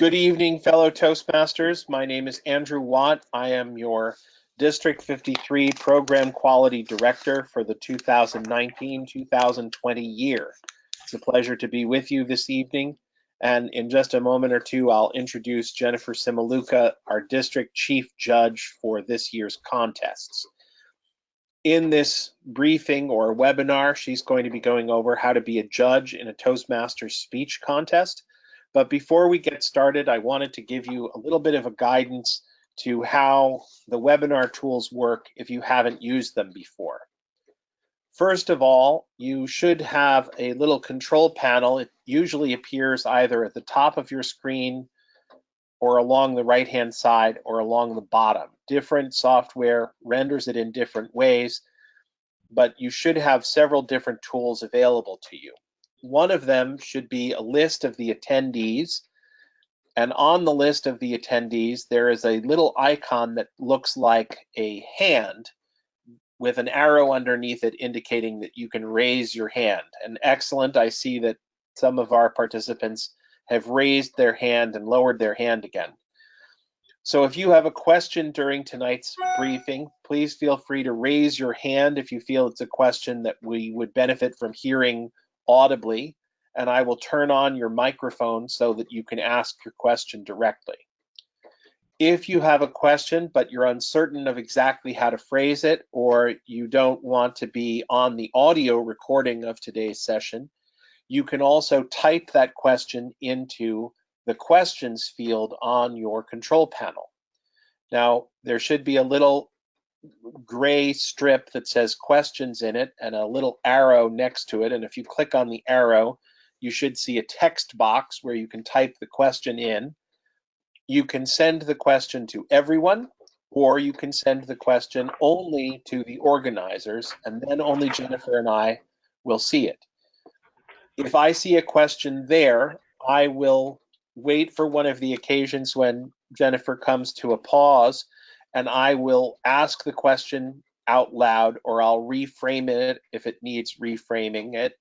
Good evening, fellow Toastmasters. My name is Andrew Watt. I am your District 53 Program Quality Director for the 2019-2020 year. It's a pleasure to be with you this evening. And in just a moment or two, I'll introduce Jennifer Simaluka, our District Chief Judge for this year's contests. In this briefing or webinar, she's going to be going over how to be a judge in a Toastmasters speech contest. But before we get started, I wanted to give you a little bit of a guidance to how the webinar tools work if you haven't used them before. First of all, you should have a little control panel. It usually appears either at the top of your screen or along the right-hand side or along the bottom. Different software renders it in different ways, but you should have several different tools available to you. One of them should be a list of the attendees, and on the list of the attendees there is a little icon that looks like a hand with an arrow underneath it indicating that you can raise your hand. And excellent, I see that some of our participants have raised their hand and lowered their hand again. So if you have a question during tonight's briefing, please feel free to raise your hand if you feel it's a question that we would benefit from hearing audibly, and I will turn on your microphone so that you can ask your question directly. If you have a question but you're uncertain of exactly how to phrase it, or you don't want to be on the audio recording of today's session, you can also type that question into the questions field on your control panel. Now, there should be a little gray strip that says questions in it and a little arrow next to it, and if you click on the arrow you should see a text box where you can type the question in. You can send the question to everyone, or you can send the question only to the organizers, and then only Jennifer and I will see it. If I see a question there, I will wait for one of the occasions when Jennifer comes to a pause, and I will ask the question out loud, or I'll reframe it if it needs reframing it.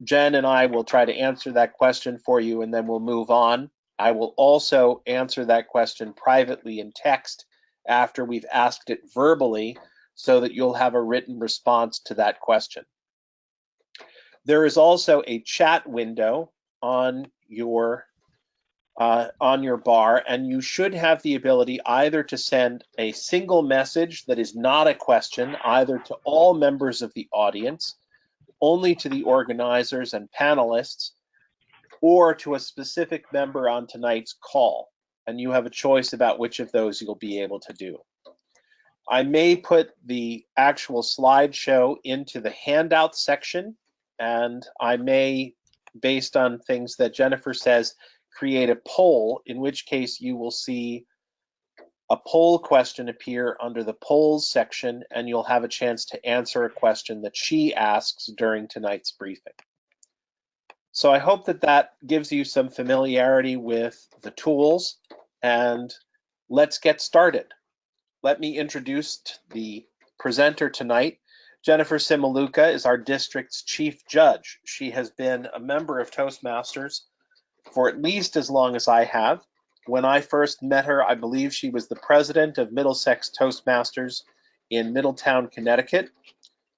Jen and I will try to answer that question for you, and then we'll move on. I will also answer that question privately in text after we've asked it verbally, so that you'll have a written response to that question. There is also a chat window on your bar, and you should have the ability either to send a single message that is not a question, either to all members of the audience, only to the organizers and panelists, or to a specific member on tonight's call, and you have a choice about which of those you'll be able to do. I may put the actual slideshow into the handout section, and I may, based on things that Jennifer says, create a poll, in which case you will see a poll question appear under the polls section, and you'll have a chance to answer a question that she asks during tonight's briefing. So I hope that that gives you some familiarity with the tools, and let's get started. Let me introduce the presenter tonight. Jennifer Simaluka is our district's chief judge. She has been a member of Toastmasters for at least as long as I have. When I first met her, I believe she was the president of Middlesex Toastmasters in Middletown, Connecticut,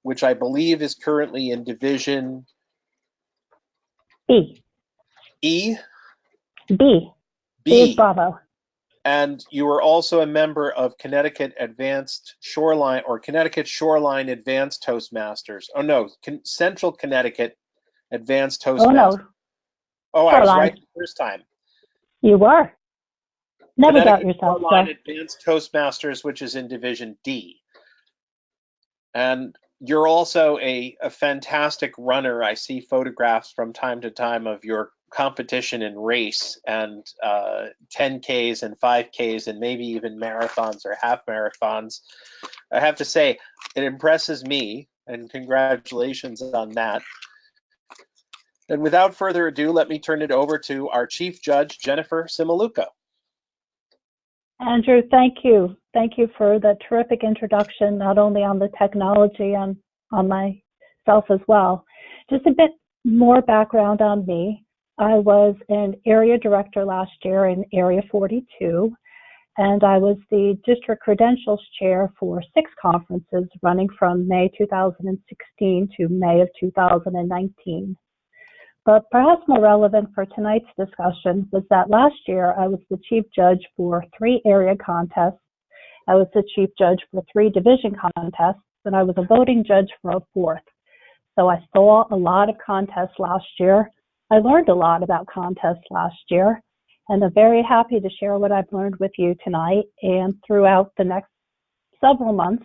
which I believe is currently in Division B. E? B. B is Bravo. And you were also a member of Connecticut Advanced Shoreline, or Connecticut Shoreline Advanced Toastmasters. Oh no, Central Connecticut Advanced Toastmasters. Oh no. Oh, I was right the first time. You were. Never doubt yourself. Shoreline Advanced Toastmasters, which is in Division D. And you're also a fantastic runner. I see photographs from time to time of your competition and race, and 10Ks and 5Ks and maybe even marathons or half marathons. I have to say, it impresses me, and congratulations on that. And without further ado, let me turn it over to our Chief Judge, Jennifer Simaluka. Andrew, thank you. Thank you for the terrific introduction, not only on the technology and on myself as well. Just a bit more background on me. I was an area director last year in Area 42, and I was the district credentials chair for 6 conferences running from May 2016 to May of 2019. But perhaps more relevant for tonight's discussion was that last year I was the chief judge for 3 area contests, I was the chief judge for 3 division contests, and I was a voting judge for a 4th. So I saw a lot of contests last year. I learned a lot about contests last year, and I'm very happy to share what I've learned with you tonight and throughout the next several months,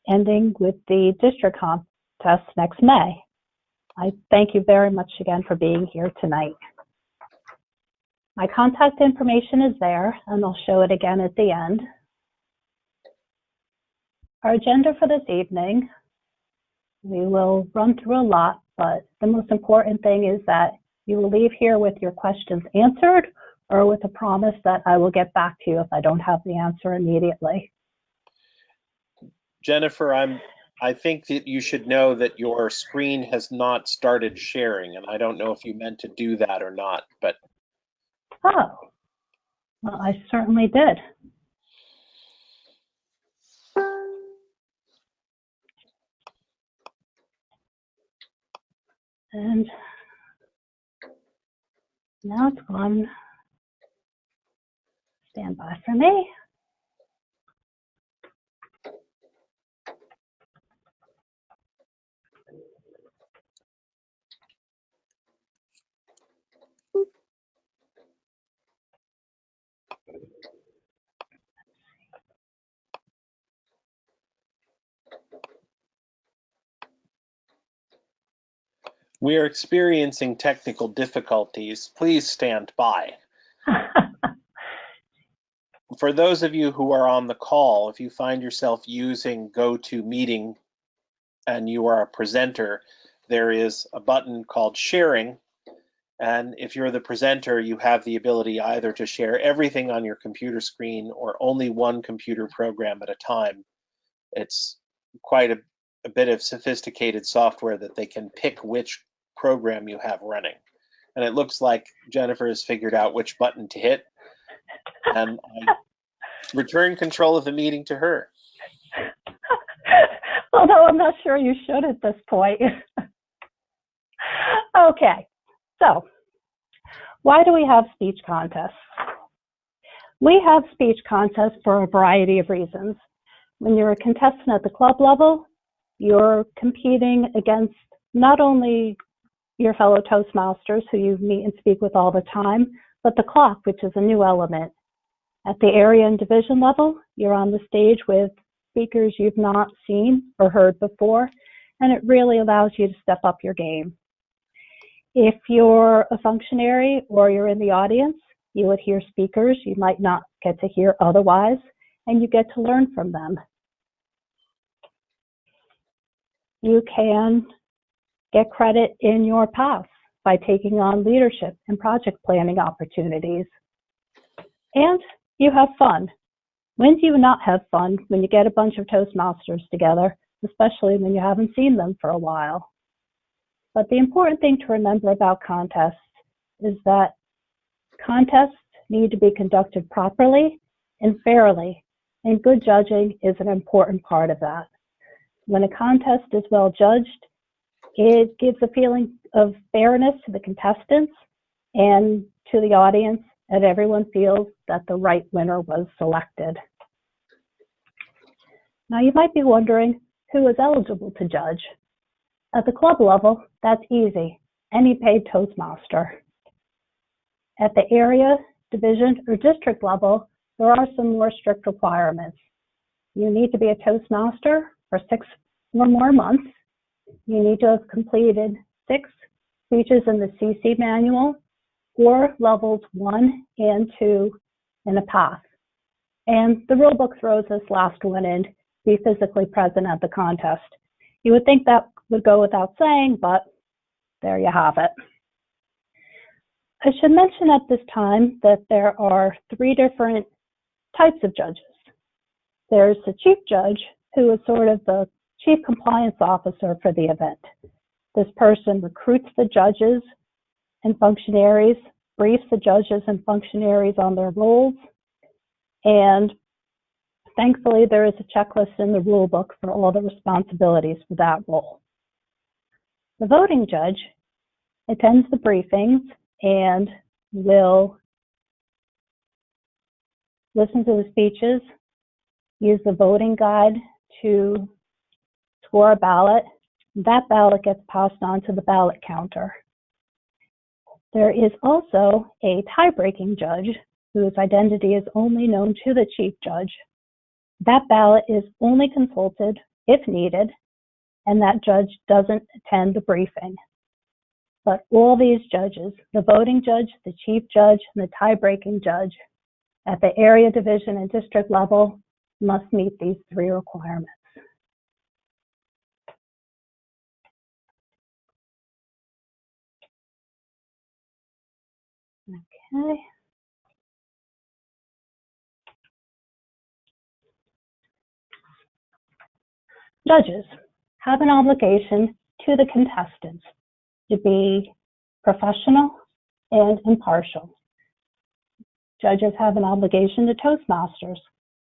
ending with the district contest next May. I thank you very much again for being here tonight. My contact information is there, and I'll show it again at the end. Our agenda for this evening, we will run through a lot, but the most important thing is that you will leave here with your questions answered or with a promise that I will get back to you if I don't have the answer immediately. Jennifer, I think that you should know that your screen has not started sharing, and I don't know if you meant to do that or not, but. Oh, well, I certainly did. And now it's gone. Stand by for me. We are experiencing technical difficulties. Please stand by. For those of you who are on the call, if you find yourself using GoToMeeting and you are a presenter, there is a button called sharing. And if you're the presenter, you have the ability either to share everything on your computer screen or only one computer program at a time. It's quite a bit of sophisticated software that they can pick which program you have running. And it looks like Jennifer has figured out which button to hit. And I return control of the meeting to her. Although I'm not sure you should at this point. Okay, so why do we have speech contests? We have speech contests for a variety of reasons. When you're a contestant at the club level, you're competing against not only your fellow Toastmasters who you meet and speak with all the time, but the clock, which is a new element. At the area and division level, you're on the stage with speakers you've not seen or heard before, and it really allows you to step up your game. If you're a functionary or you're in the audience, you would hear speakers you might not get to hear otherwise, and you get to learn from them. You can get credit in your path by taking on leadership and project planning opportunities. And you have fun. When do you not have fun when you get a bunch of Toastmasters together, especially when you haven't seen them for a while? But the important thing to remember about contests is that contests need to be conducted properly and fairly, and good judging is an important part of that. When a contest is well judged, it gives a feeling of fairness to the contestants and to the audience, and everyone feels that the right winner was selected. Now you might be wondering who is eligible to judge. At the club level, that's easy, any paid Toastmaster. At the area, division, or district level, there are some more strict requirements. You need to be a Toastmaster for 6 or more months. You need to have completed 6 speeches in the CC manual or levels 1 and 2 in a path. And the rule book throws this last one in, be physically present at the contest. You would think that would go without saying, but there you have it. I should mention at this time that there are 3 different types of judges. There's the chief judge, who is sort of the chief compliance officer for the event. This person recruits the judges and functionaries, briefs the judges and functionaries on their roles, and thankfully there is a checklist in the rule book for all the responsibilities for that role. The voting judge attends the briefings and will listen to the speeches, use the voting guide to score a ballot. That ballot gets passed on to the ballot counter. There is also a tie-breaking judge whose identity is only known to the chief judge. That ballot is only consulted if needed, and that judge doesn't attend the briefing. But all these judges, the voting judge, the chief judge, and the tie-breaking judge, at the area, division, and district level, must meet these 3 requirements. Okay. Judges have an obligation to the contestants to be professional and impartial. Judges have an obligation to Toastmasters.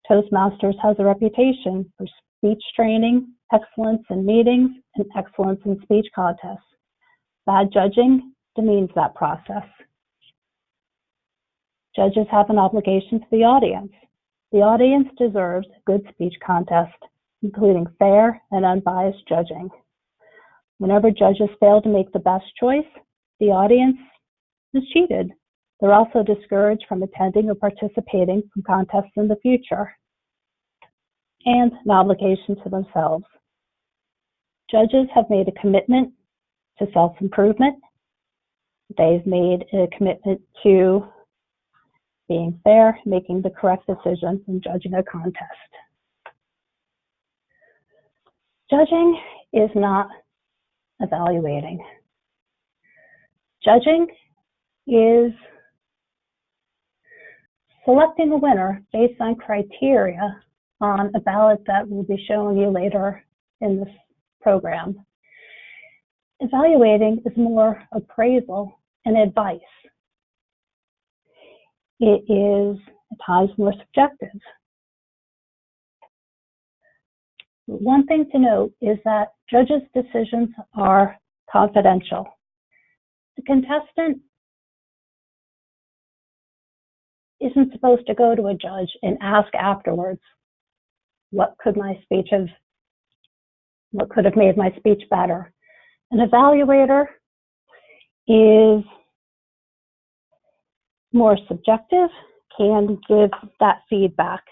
Toastmasters has a reputation for speech training, excellence in meetings, and excellence in speech contests. Bad judging demeans that process. Judges have an obligation to the audience. The audience deserves a good speech contest, including fair and unbiased judging. Whenever judges fail to make the best choice, the audience is cheated. They're also discouraged from attending or participating in contests in the future. And an obligation to themselves. Judges have made a commitment to self-improvement. They've made a commitment to being fair, making the correct decision, and judging a contest. Judging is not evaluating. Judging is selecting a winner based on criteria on a ballot that we'll be showing you later in this program. Evaluating is more appraisal and advice. It is at times more subjective. One thing to note is that judges' decisions are confidential. The contestant isn't supposed to go to a judge and ask afterwards, what could have made my speech better? An evaluator is more subjective, can give that feedback,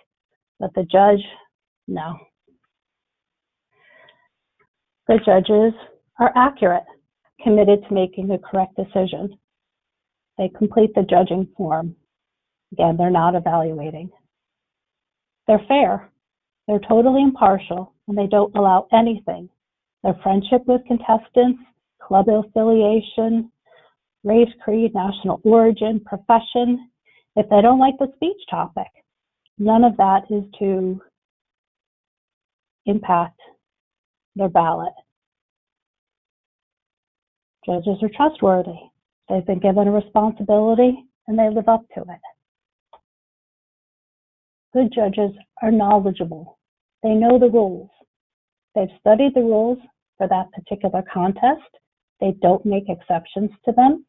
but the judge, no. The judges are accurate, committed to making the correct decision. They complete the judging form. Again, they're not evaluating. They're fair. They're totally impartial, and they don't allow anything. Their friendship with contestants, club affiliation, race, creed, national origin, profession, if they don't like the speech topic, none of that is to impact their ballot. Judges are trustworthy. They've been given a responsibility, and they live up to it. Good judges are knowledgeable. They know the rules. They've studied the rules for that particular contest. They don't make exceptions to them.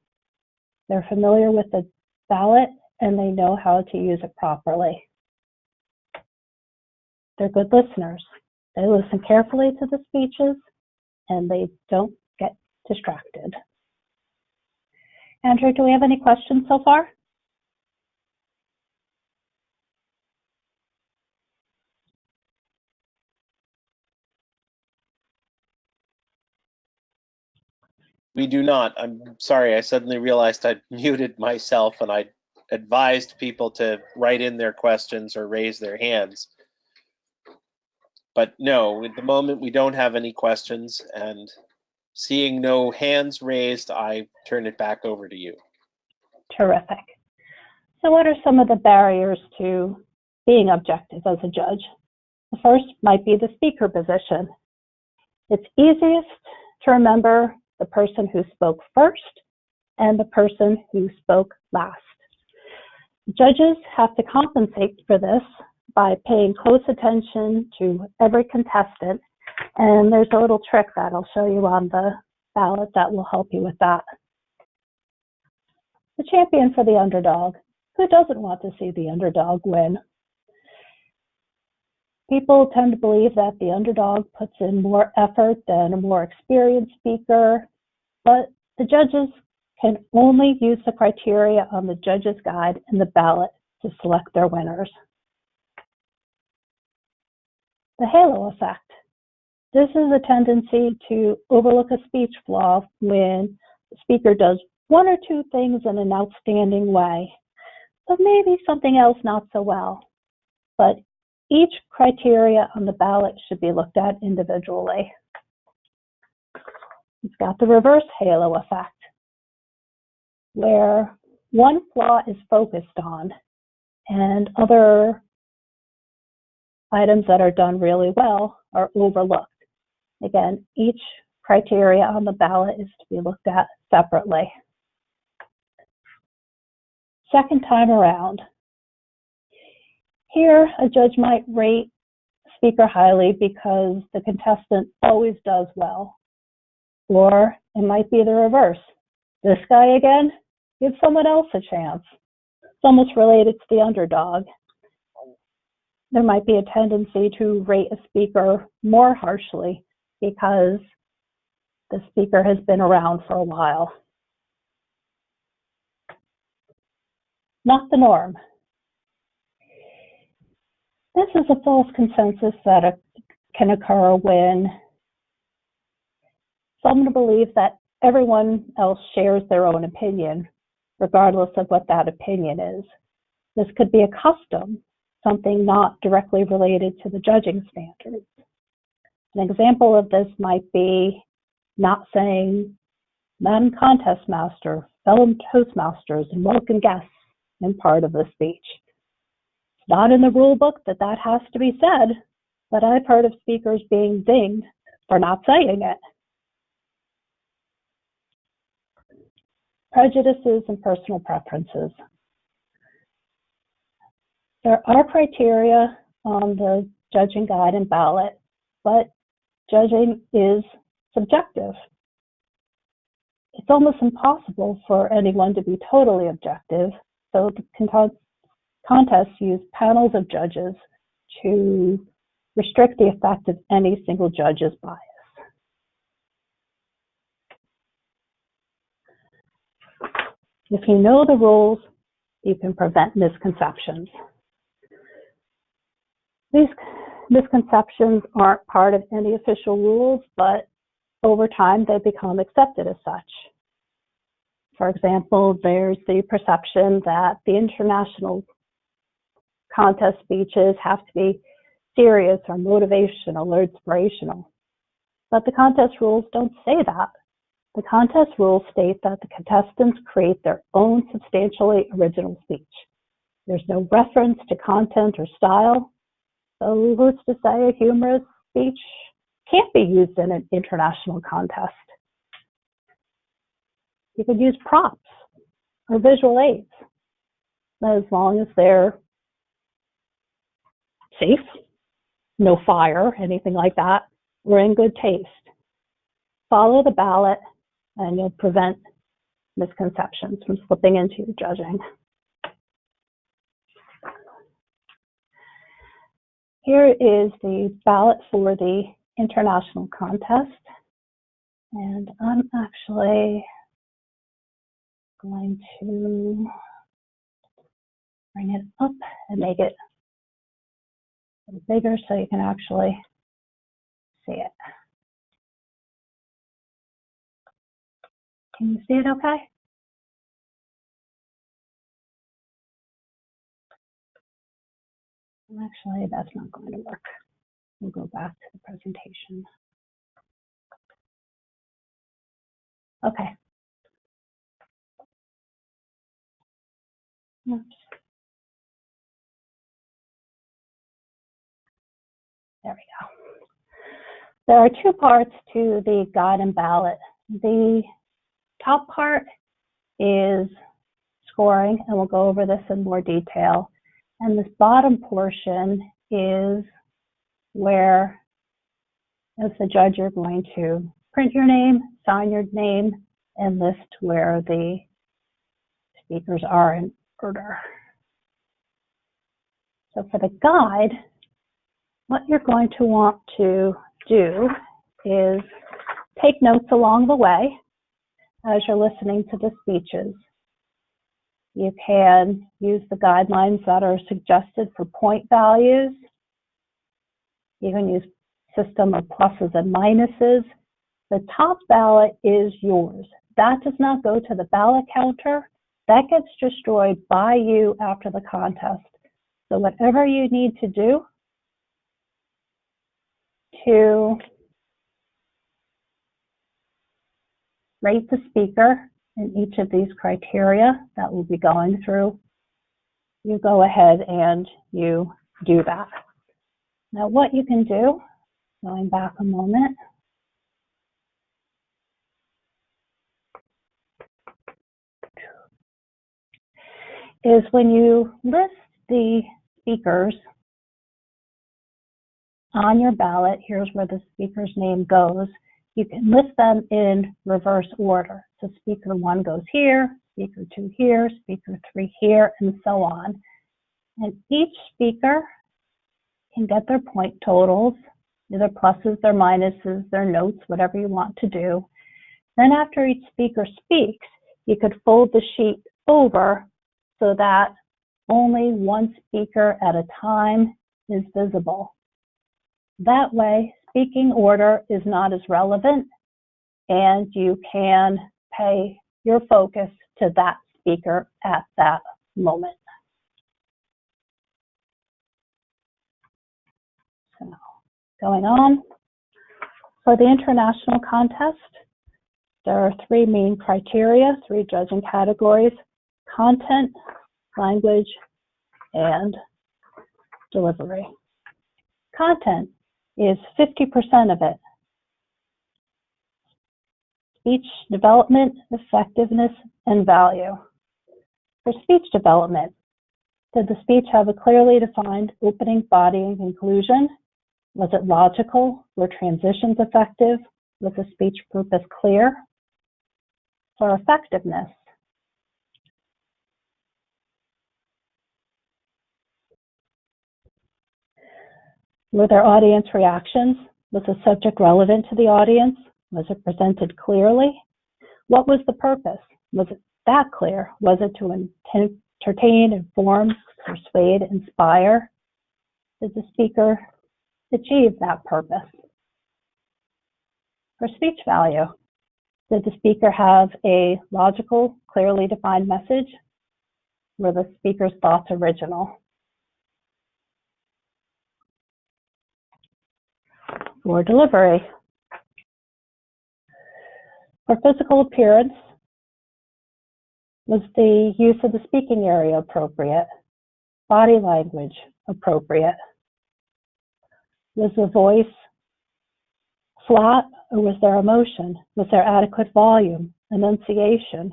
They're familiar with the ballot, and they know how to use it properly. They're good listeners. They listen carefully to the speeches, and they don't get distracted. Andrew, do we have any questions so far? We do not. I'm sorry, I suddenly realized I'd muted myself, and I advised people to write in their questions or raise their hands. But no, at the moment we don't have any questions, and seeing no hands raised, I turn it back over to you. Terrific. So what are some of the barriers to being objective as a judge? The first might be the speaker position. It's easiest to remember the person who spoke first and the person who spoke last. Judges have to compensate for this by paying close attention to every contestant, and there's a little trick that I'll show you on the ballot that will help you with that. The champion for the underdog. Who doesn't want to see the underdog win? People tend to believe that the underdog puts in more effort than a more experienced speaker, but the judges can only use the criteria on the judge's guide and the ballot to select their winners. The halo effect. This is a tendency to overlook a speech flaw when the speaker does one or two things in an outstanding way, but maybe something else not so well. But each criteria on the ballot should be looked at individually. It's got the reverse halo effect, where one flaw is focused on and other items that are done really well are overlooked. Again, each criteria on the ballot is to be looked at separately. Second time around. Here, a judge might rate the speaker highly because the contestant always does well. Or it might be the reverse. This guy again? Give someone else a chance. It's almost related to the underdog. There might be a tendency to rate a speaker more harshly because the speaker has been around for a while. Not the norm. This is a false consensus that can occur when someone believes that everyone else shares their own opinion, regardless of what that opinion is. This could be a custom, something not directly related to the judging standards. An example of this might be not saying Madam Contest Master, fellow Toastmasters, and welcome guests in part of the speech. It's not in the rule book that that has to be said, but I've heard of speakers being dinged for not saying it. Prejudices and personal preferences. There are criteria on the judging guide and ballot, but judging is subjective. It's almost impossible for anyone to be totally objective, so the contests use panels of judges to restrict the effect of any single judge's bias. If you know the rules, you can prevent misconceptions. These misconceptions aren't part of any official rules, but over time they become accepted as such. For example, there's the perception that the international contest speeches have to be serious or motivational or inspirational. But the contest rules don't say that. The contest rules state that the contestants create their own substantially original speech. There's no reference to content or style, so who's to say a humorous speech can't be used in an international contest? You could use props or visual aids, as long as they're safe, no fire, anything like that, or in good taste. Follow the ballot and you'll prevent misconceptions from slipping into your judging. Here is the ballot for the international contest. And I'm actually going to bring it up and make it a little bigger so you can actually see it. Can you see it okay? Actually, that's not going to work. We'll go back to the presentation. Okay. Oops. There we go. There are two parts to the guide and ballot. The top part is scoring, and we'll go over this in more detail. And this bottom portion is where, as the judge, you're going to print your name, sign your name, and list where the speakers are in order. So for the guide, what you're going to want to do is take notes along the way as you're listening to the speeches. You can use the guidelines that are suggested for point values. You can use system of pluses and minuses. The top ballot is yours. That does not go to the ballot counter. That gets destroyed by you after the contest. So whatever you need to do to rate the speaker in each of these criteria that we'll be going through, you go ahead and you do that. Now what you can do, going back a moment, is when you list the speakers on your ballot, here's where the speaker's name goes. You can list them in reverse order. So speaker 1 goes here, speaker 2 here, speaker 3 here, and so on. And each speaker can get their point totals, their pluses, their minuses, their notes, whatever you want to do. Then after each speaker speaks, you could fold the sheet over so that only one speaker at a time is visible. That way, speaking order is not as relevant, and you can pay your focus to that speaker at that moment. So, going on, for the international contest, there are 3 main criteria, 3 judging categories: content, language, and delivery. Content is 50% of it. Speech development, effectiveness, and value. For speech development, did the speech have a clearly defined opening, body, and conclusion? Was it logical? Were transitions effective? Was the speech purpose clear? For effectiveness, were there audience reactions? Was the subject relevant to the audience? Was it presented clearly? What was the purpose? Was it that clear? Was it to entertain, inform, persuade, inspire? Did the speaker achieve that purpose? For speech value, did the speaker have a logical, clearly defined message? Were the speaker's thoughts original? For delivery, for physical appearance, was the use of the speaking area appropriate? Body language appropriate? Was the voice flat, or was there emotion? Was there adequate volume, enunciation?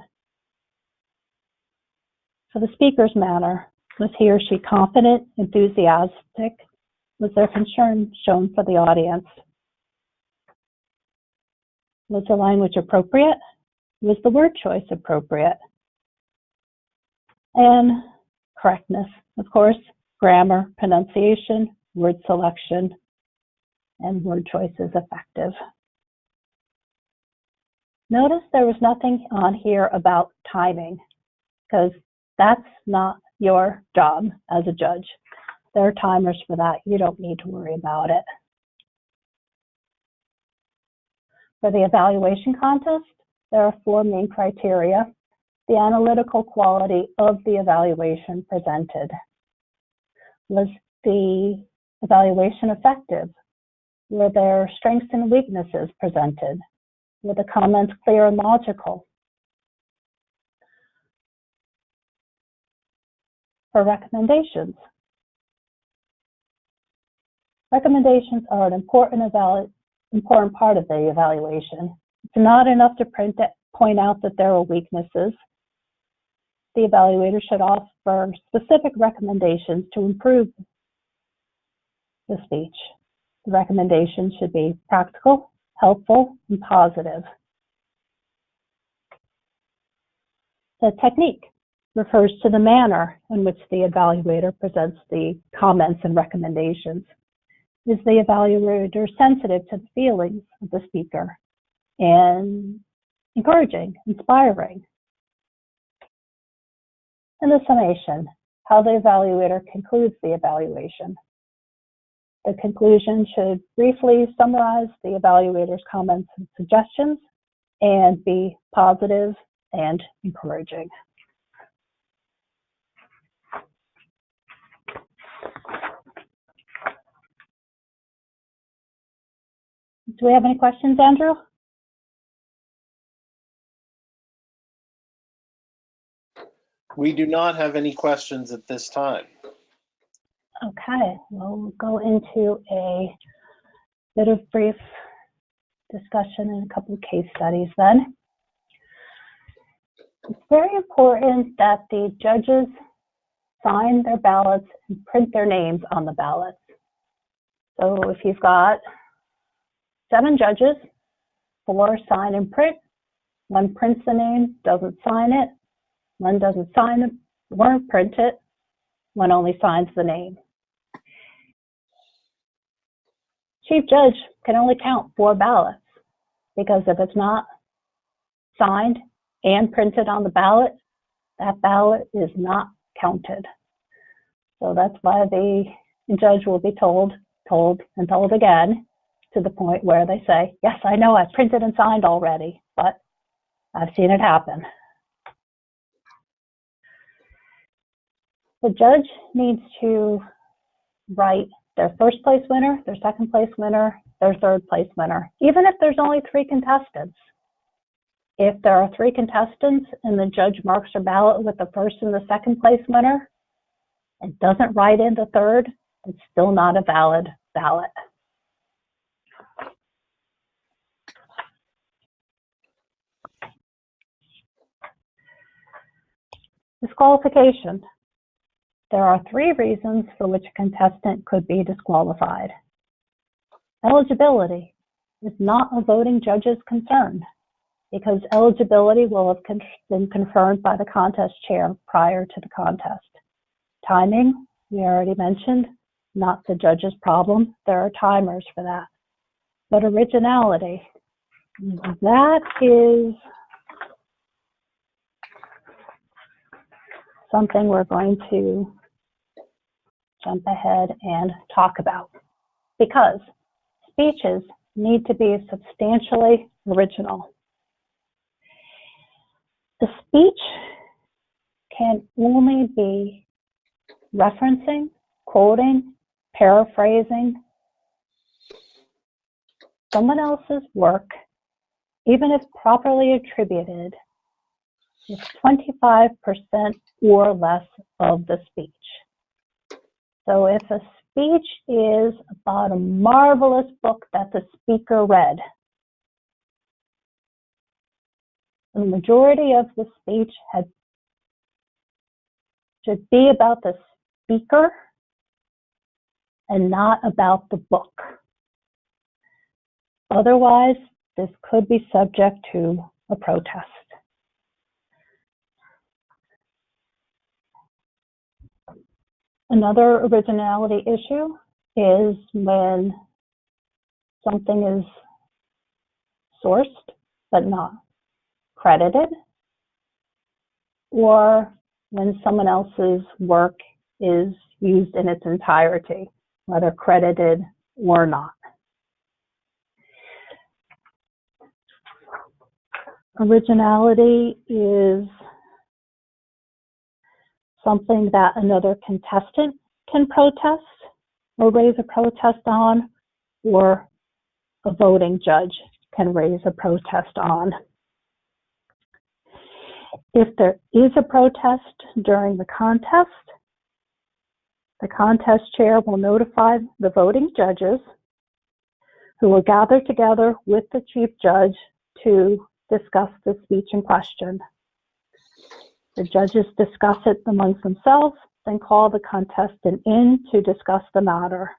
For the speaker's manner, was he or she confident, enthusiastic? Was there concern shown for the audience? Was the language appropriate? Was the word choice appropriate? And correctness, of course, grammar, pronunciation, word selection, and word choice is effective. Notice there was nothing on here about timing, because that's not your job as a judge. There are timers for that. You don't need to worry about it. For the evaluation contest, there are 4 main criteria. The analytical quality of the evaluation presented. Was the evaluation effective? Were there strengths and weaknesses presented? Were the comments clear and logical? For recommendations, recommendations are an important part of the evaluation. It's not enough to point out that there are weaknesses. the evaluator should offer specific recommendations to improve the speech. The recommendations should be practical, helpful, and positive. The technique refers to the manner in which the evaluator presents the comments and recommendations. Is the evaluator sensitive to the feelings of the speaker and encouraging, inspiring? And the summation, how the evaluator concludes the evaluation. The conclusion should briefly summarize the evaluator's comments and suggestions and be positive and encouraging. Do we have any questions, Andrew? We do not have any questions at this time. Okay, we'll go into a bit of brief discussion and a couple of case studies then. It's very important that the judges sign their ballots and print their names on the ballots. So if you've got 7 judges, 4 sign and print, 1 prints the name, doesn't sign it, 1 doesn't sign it, 1 print it, 1 only signs the name. Chief judge can only count 4 ballots because if it's not signed and printed on the ballot, that ballot is not counted. So that's why the judge will be told and told again to the point where they say, yes, I know I printed and signed already, but I've seen it happen. The judge needs to write their first place winner, their second place winner, their third place winner, even if there's only 3 contestants. If there are 3 contestants and the judge marks their ballot with the first and the second place winner and doesn't write in the third, it's still not a valid ballot. Disqualification. There are 3 reasons for which a contestant could be disqualified. Eligibility is not a voting judge's concern because eligibility will have been confirmed by the contest chair prior to the contest. Timing, we already mentioned, not the judge's problem. There are timers for that. But originality, that is something we're going to jump ahead and talk about because speeches need to be substantially original. The speech can only be referencing, quoting, paraphrasing someone else's work, even if properly attributed, is 25% or less of the speech. So if a speech is about a marvelous book that the speaker read, the majority of the speech should be about the speaker and not about the book. Otherwise, this could be subject to a protest. Another originality issue is when something is sourced but not credited, or when someone else's work is used in its entirety, whether credited or not. Originality is something that another contestant can protest or raise a protest on, or a voting judge can raise a protest on. If there is a protest during the contest chair will notify the voting judges who will gather together with the chief judge to discuss the speech in question. The judges discuss it amongst themselves, then call the contestant in to discuss the matter.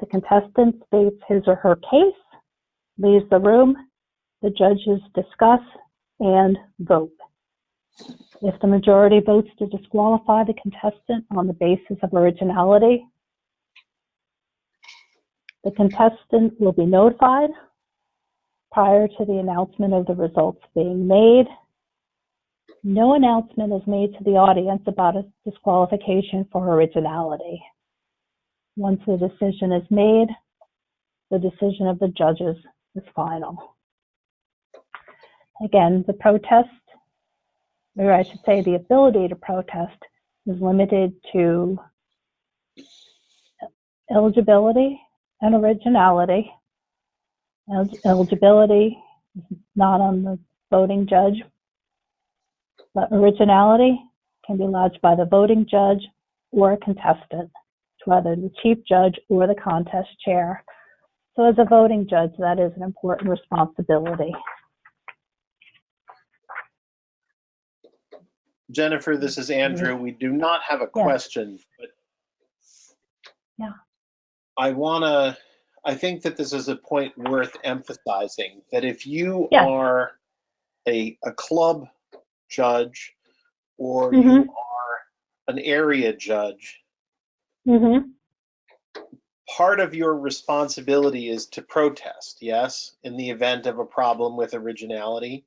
The contestant states his or her case, leaves the room, the judges discuss and vote. If the majority votes to disqualify the contestant on the basis of originality, the contestant will be notified prior to the announcement of the results being made. No announcement is made to the audience about a disqualification for originality. Once the decision is made, the decision of the judges is final. Again, the protest, or I should say the ability to protest, is limited to eligibility and originality. Eligibility is not on the voting judge, but originality can be lodged by the voting judge or a contestant, to either the chief judge or the contest chair. So as a voting judge, that is an important responsibility. Jennifer, this is Andrew. We do not have a question, but yeah. I think that this is a point worth emphasizing, that if you are a club judge or you are an area judge, part of your responsibility is to protest, yes, in the event of a problem with originality.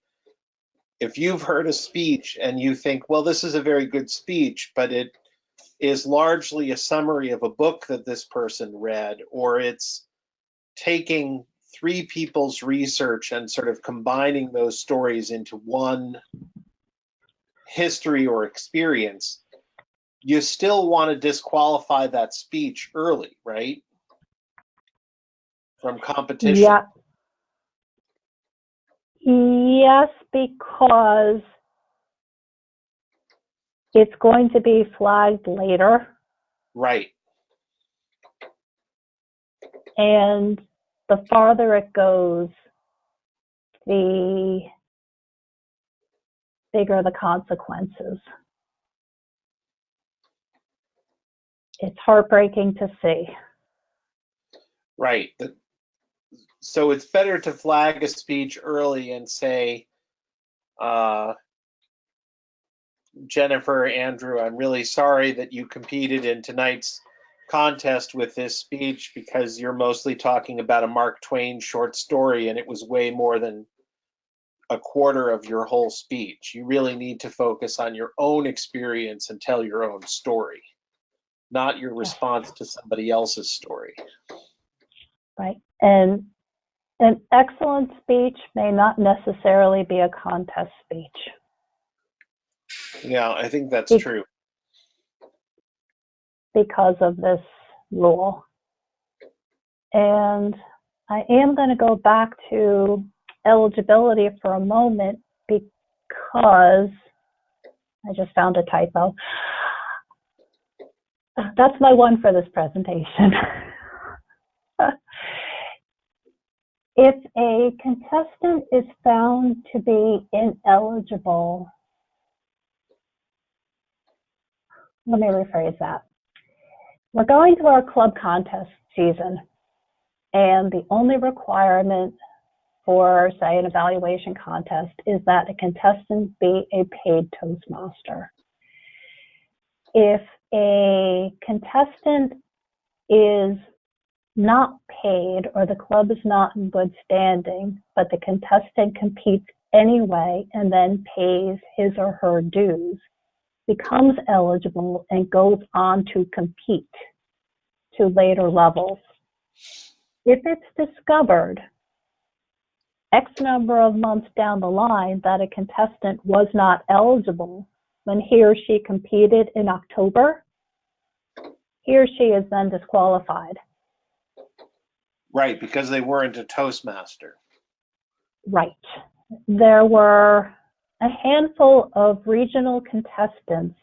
If you've heard a speech and you think, well, this is a very good speech, but it is largely a summary of a book that this person read, or it's taking three people's research and sort of combining those stories into one history or experience, you still want to disqualify that speech early, right? From competition. Yeah. Yes, because it's going to be flagged later. Right. And the farther it goes, the bigger the consequences. It's heartbreaking to see. Right. So it's better to flag a speech early and say, Jennifer, Andrew, I'm really sorry that you competed in tonight's contest with this speech because you're mostly talking about a Mark Twain short story and it was way more than a quarter of your whole speech. You really need to focus on your own experience and tell your own story, not your response to somebody else's story. Right. And an excellent speech may not necessarily be a contest speech. Yeah, I think that's true. Because of this rule. And I am going to go back to eligibility for a moment because I just found a typo. That's my one for this presentation. If a contestant is found to be ineligible, let me rephrase that. We're going to our club contest season, and the only requirement for, say, an evaluation contest is that a contestant be a paid Toastmaster. If a contestant is not paid or the club is not in good standing, but the contestant competes anyway and then pays his or her dues, becomes eligible and goes on to compete to later levels. If it's discovered X number of months down the line that a contestant was not eligible when he or she competed in October, he or she is then disqualified. Right, because they weren't a Toastmaster. Right. There were a handful of regional contestants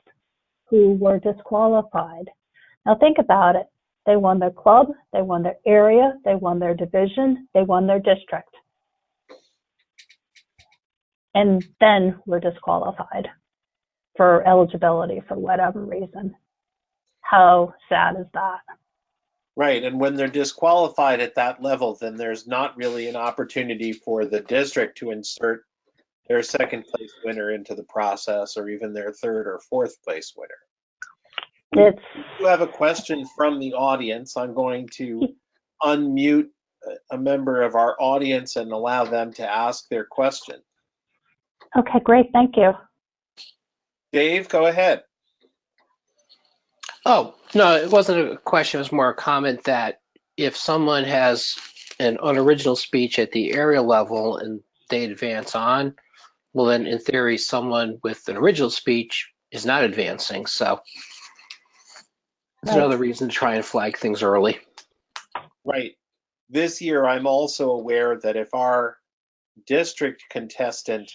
who were disqualified. Now think about it. They won their club, they won their area, they won their division, they won their district. And then were disqualified. for eligibility for whatever reason. How sad is that? Right, and when they're disqualified at that level, then there's not really an opportunity for the district to insert their second place winner into the process, or even their third or fourth place winner. It's, You have a question from the audience. I'm going to unmute a member of our audience and allow them to ask their question. okay, great, thank you. Dave, go ahead. Oh, no, it wasn't a question. It was more a comment that if someone has an unoriginal speech at the area level and they advance on, well, then in theory, someone with an original speech is not advancing. So it's another reason to try and flag things early. Right. This year, I'm also aware that if our district contestant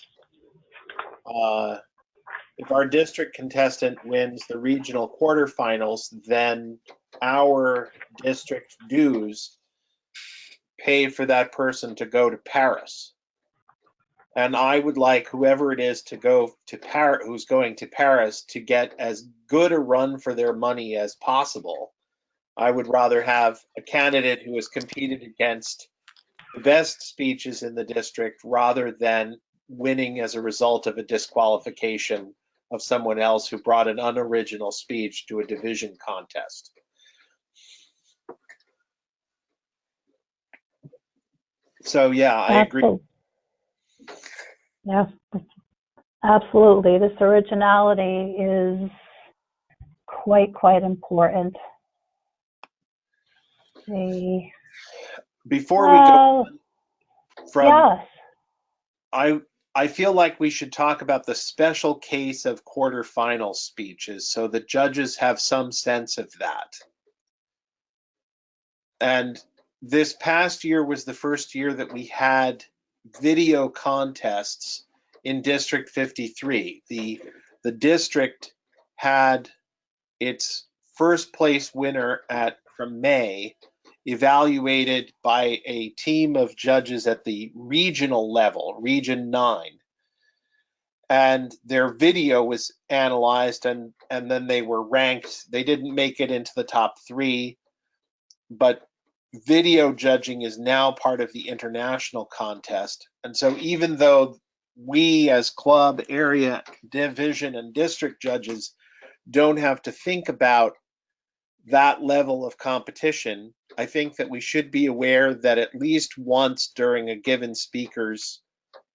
wins the regional quarterfinals, then our district dues pay for that person to go to Paris. And I would like whoever it is to go to Paris, who's going to Paris, to get as good a run for their money as possible. I would rather have a candidate who has competed against the best speeches in the district rather than winning as a result of a disqualification of someone else who brought an unoriginal speech to a division contest. So yeah, I agree. Yes, absolutely. This originality is quite important. Before we go from, yes. I feel like we should talk about the special case of quarterfinal speeches so the judges have some sense of that. And this past year was the first year that we had video contests in District 53. The district had its first place winner from May evaluated by a team of judges at the regional level, Region 9. And their video was analyzed and then they were ranked. They didn't make it into the top 3, but video judging is now part of the international contest. And so even though we as club, area, division, and district judges don't have to think about that level of competition, I think that we should be aware that at least once during a given speaker's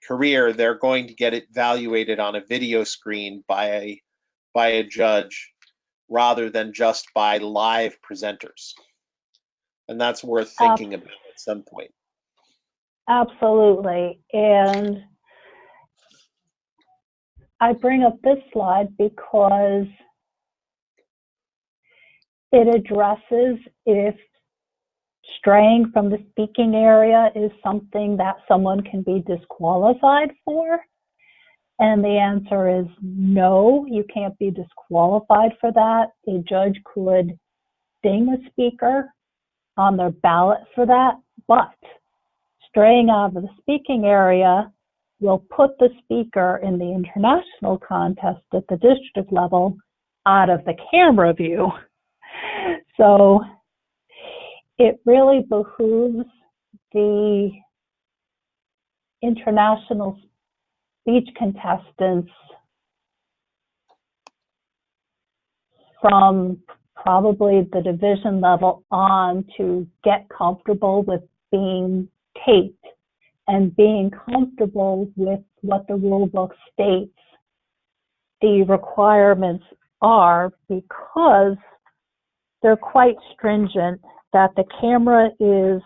career, they're going to get evaluated on a video screen by a judge rather than just by live presenters. And that's worth thinking about at some point. Absolutely. And I bring up this slide because it addresses if straying from the speaking area is something that someone can be disqualified for. And the answer is no, you can't be disqualified for that. A judge could ding a speaker on their ballot for that, but straying out of the speaking area will put the speaker in the international contest at the district level out of the camera view. So it really behooves the international speech contestants from probably the division level on to get comfortable with being taped and being comfortable with what the rule book states the requirements are, because they're quite stringent, that the camera is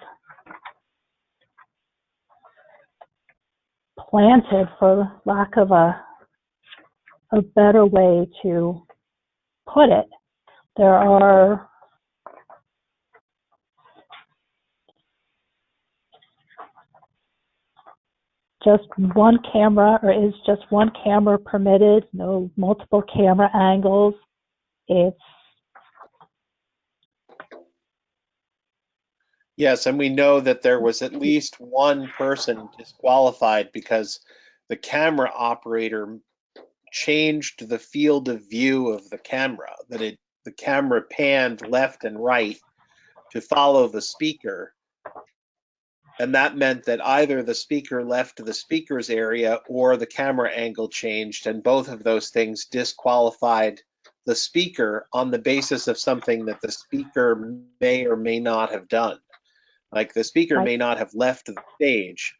planted, for lack of a better way to put it. There are just one camera, or is just one camera permitted, no multiple camera angles. Yes, and we know that there was at least one person disqualified because the camera operator changed the field of view of the camera, that the camera panned left and right to follow the speaker. And that meant that either the speaker left the speaker's area or the camera angle changed, and both of those things disqualified the speaker on the basis of something that the speaker may or may not have done. Like the speaker may not have left the stage,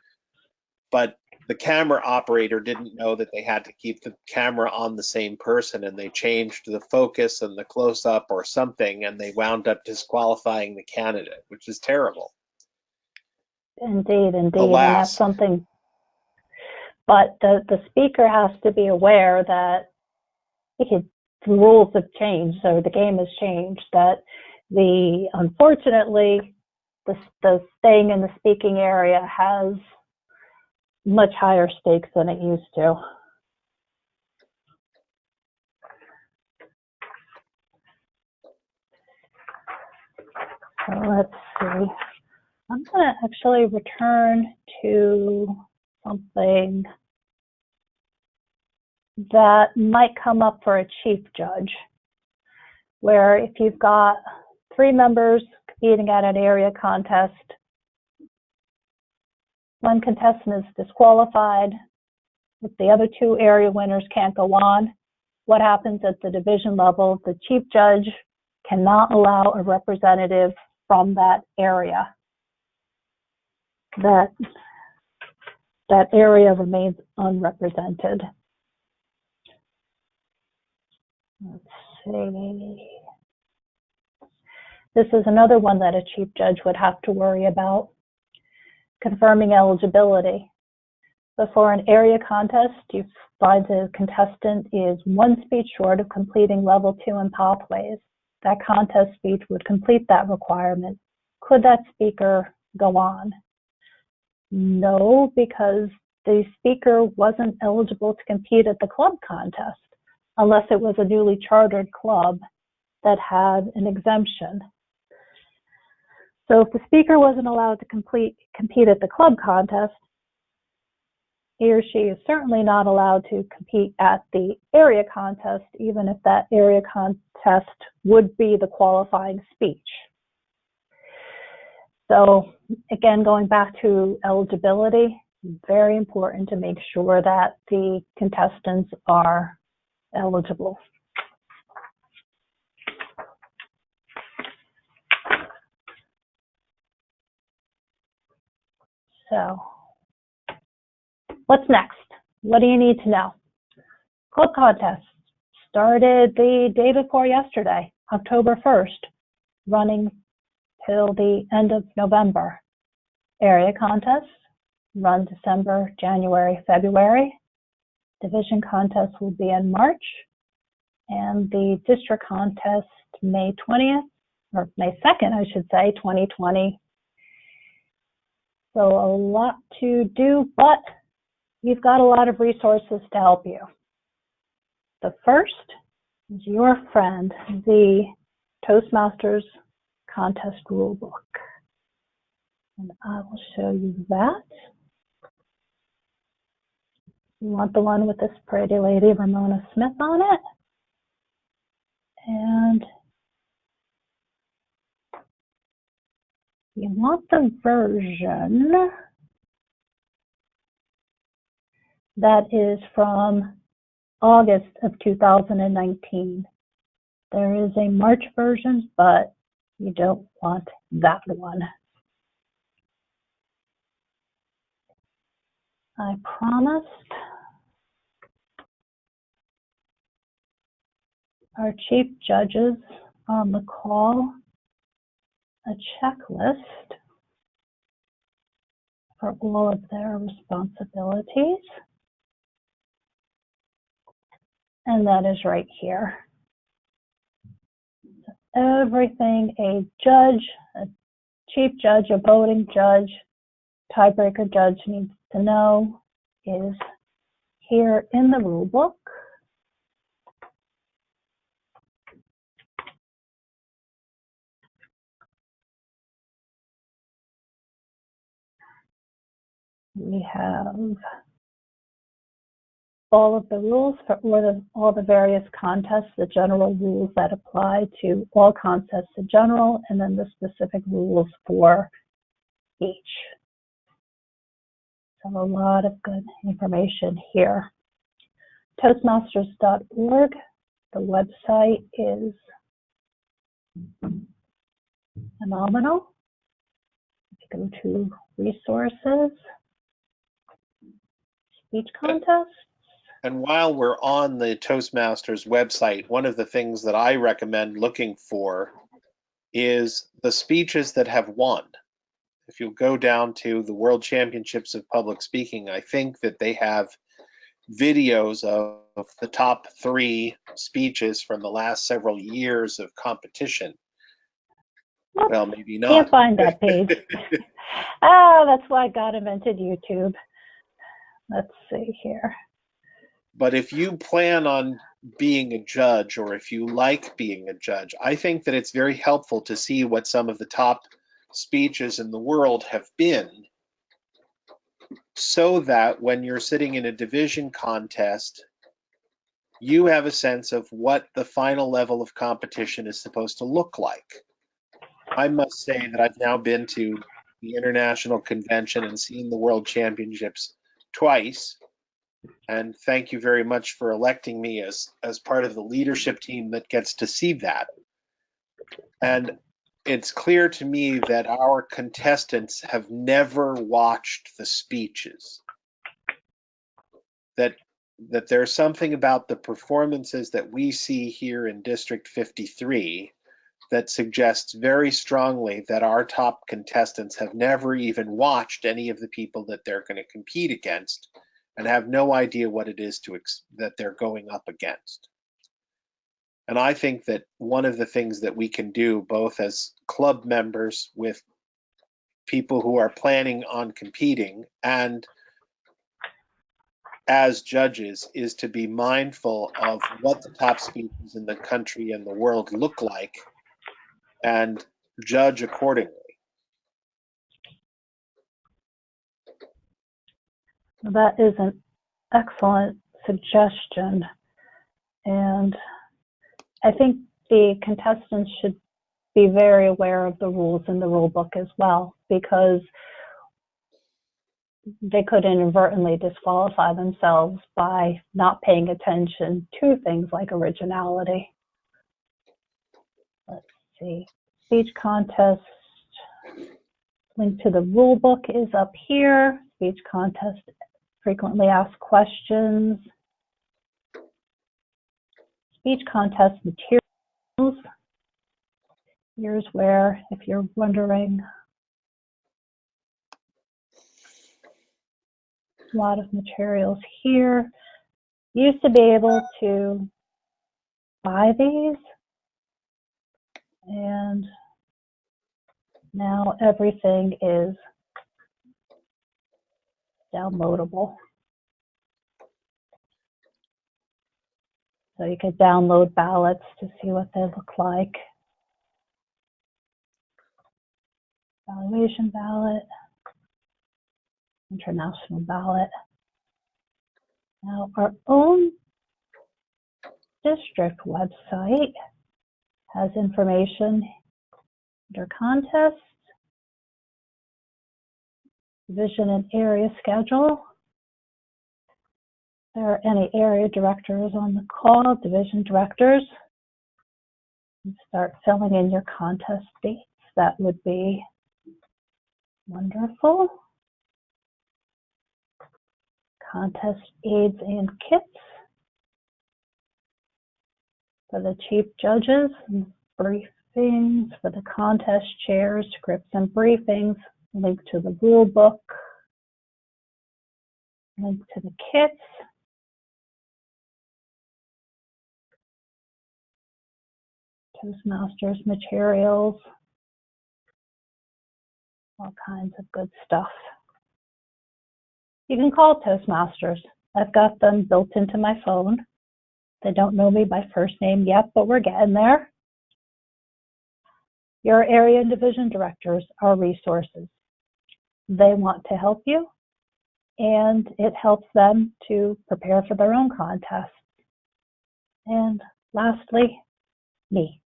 but the camera operator didn't know that they had to keep the camera on the same person, and they changed the focus and the close-up or something, and they wound up disqualifying the candidate, which is terrible. Indeed, indeed. Alas. And that's something, but the speaker has to be aware that the rules have changed, so the game has changed, that unfortunately, the staying in the speaking area has much higher stakes than it used to. So let's see. I'm going to actually return to something that might come up for a chief judge, where if you've got 3 members competing at an area contest, one contestant is disqualified, if the other 2 area winners can't go on, what happens at the division level? The chief judge cannot allow a representative from that area. That area remains unrepresented. Let's see. This is another one that a chief judge would have to worry about. Confirming eligibility. Before an area contest, you find the contestant is 1 speech short of completing level 2 in pathways. That contest speech would complete that requirement. Could that speaker go on? No, because the speaker wasn't eligible to compete at the club contest unless it was a newly chartered club that had an exemption. So if the speaker wasn't allowed to compete at the club contest, he or she is certainly not allowed to compete at the area contest, even if that area contest would be the qualifying speech. So again, going back to eligibility, very important to make sure that the contestants are eligible. So what's next? What do you need to know? Club contest started the day before yesterday, October 1st, running till the end of November. Area contests run December, January, February. Division contest will be in March, and the district contest May 20th, or May 2nd, I should say, 2020. So a lot to do, but you've got a lot of resources to help you. The first is your friend, the Toastmasters contest rulebook. And I will show you that. You want the one with this pretty lady, Ramona Smith, on it. And you want the version that is from August of 2019. There is a March version, but you don't want that one. I promised our chief judges on the call a checklist for all of their responsibilities. And that is right here. Everything a judge, a chief judge, a voting judge, tiebreaker judge needs to know is here in the rule book. We have all of the rules for all the various contests, the general rules that apply to all contests in general, and then the specific rules for each. So a lot of good information here. Toastmasters.org, the website is phenomenal. If you go to resources, speech contests. And while we're on the Toastmasters website, one of the things that I recommend looking for is the speeches that have won. If you go down to the World Championships of Public Speaking, I think that they have videos of the top 3 speeches from the last several years of competition. Well, maybe not. Can't find that page. That's why God invented YouTube. Let's see here. But if you plan on being a judge, or if you like being a judge, I think that it's very helpful to see what some of the top speeches in the world have been, so that when you're sitting in a division contest, you have a sense of what the final level of competition is supposed to look like. I must say that I've now been to the International Convention and seen the World Championships twice. And thank you very much for electing me as part of the leadership team that gets to see that. And it's clear to me that our contestants have never watched the speeches. That there's something about the performances that we see here in District 53 that suggests very strongly that our top contestants have never even watched any of the people that they're going to compete against, and have no idea what it is that they're going up against. And I think that one of the things that we can do, both as club members with people who are planning on competing and as judges, is to be mindful of what the top speeches in the country and the world look like and judge accordingly. That is an excellent suggestion. And I think the contestants should be very aware of the rules in the rule book as well, because they could inadvertently disqualify themselves by not paying attention to things like originality. Let's see. Speech contest. Link to the rule book is up here. Speech contest, frequently asked questions. Speech contest materials. Here's where, if you're wondering, a lot of materials here. You used to be able to buy these, and now everything is downloadable. So you could download ballots to see what they look like. Evaluation ballot, international ballot. Now our own district website has information under contests, division and area schedule. If there are any area directors on the call, division directors, and start filling in your contest dates. That would be wonderful. Contest aids and kits for the chief judges, and briefings for the contest chairs, scripts and briefings, link to the rule book, link to the kits. Toastmasters materials, all kinds of good stuff. You can call Toastmasters. I've got them built into my phone. They don't know me by first name yet, but we're getting there. Your area and division directors are resources. They want to help you. and it helps them to prepare for their own contests. And lastly, me.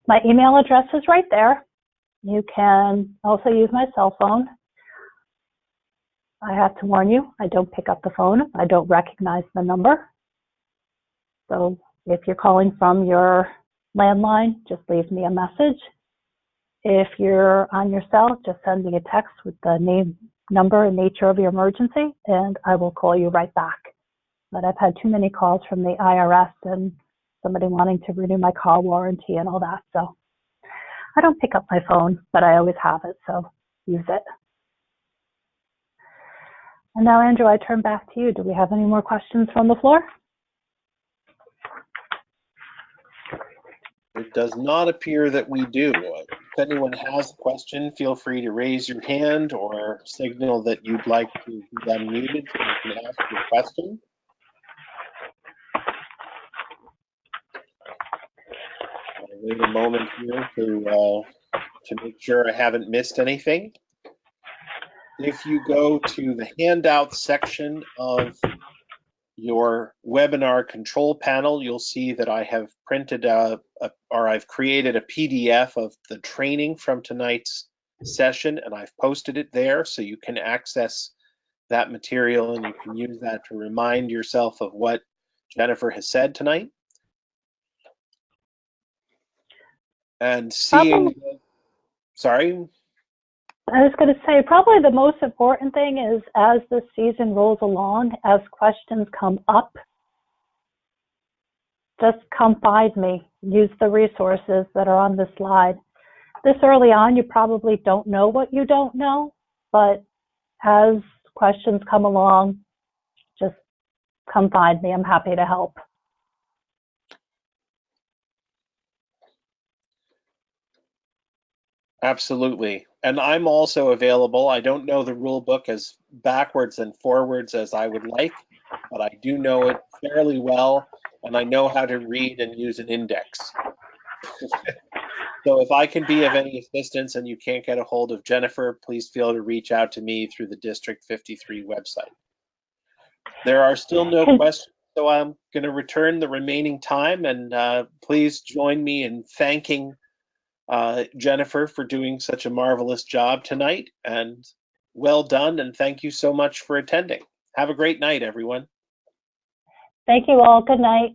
My email address is right there. You can also use my cell phone. I have to warn you, I don't pick up the phone. I don't recognize the number. So if you're calling from your landline, just leave me a message. If you're on your cell, just send me a text with the name, number, and nature of your emergency, and I will call you right back. But I've had too many calls from the IRS and somebody wanting to renew my car warranty and all that. So I don't pick up my phone, but I always have it, so use it. And now, Andrew, I turn back to you. Do we have any more questions from the floor? It does not appear that we do. If anyone has a question, feel free to raise your hand or signal that you'd like to be unmuted so you can ask your question. I'll wait a moment here to make sure I haven't missed anything. If you go to the handout section of your webinar control panel, you'll see that I have printed I've created a PDF of the training from tonight's session, and I've posted it there so you can access that material and you can use that to remind yourself of what Jennifer has said tonight. And seeing, sorry? I was going to say, probably the most important thing is as the season rolls along, as questions come up, just come find me. Use the resources that are on the slide. This early on, you probably don't know what you don't know, but as questions come along, just come find me. I'm happy to help. Absolutely. And I'm also available. I don't know the rule book as backwards and forwards as I would like, but I do know it fairly well, and I know how to read and use an index. So if I can be of any assistance and you can't get a hold of Jennifer, please feel to reach out to me through the District 53 website. There are still no questions, so I'm going to return the remaining time, and please join me in thanking Jennifer for doing such a marvelous job tonight, and well done, and thank you so much for attending. Have a great night, everyone. Thank you all. Good night.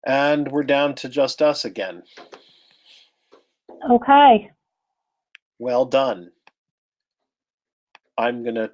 And we're down to just us again. Okay. Well done. I'm going to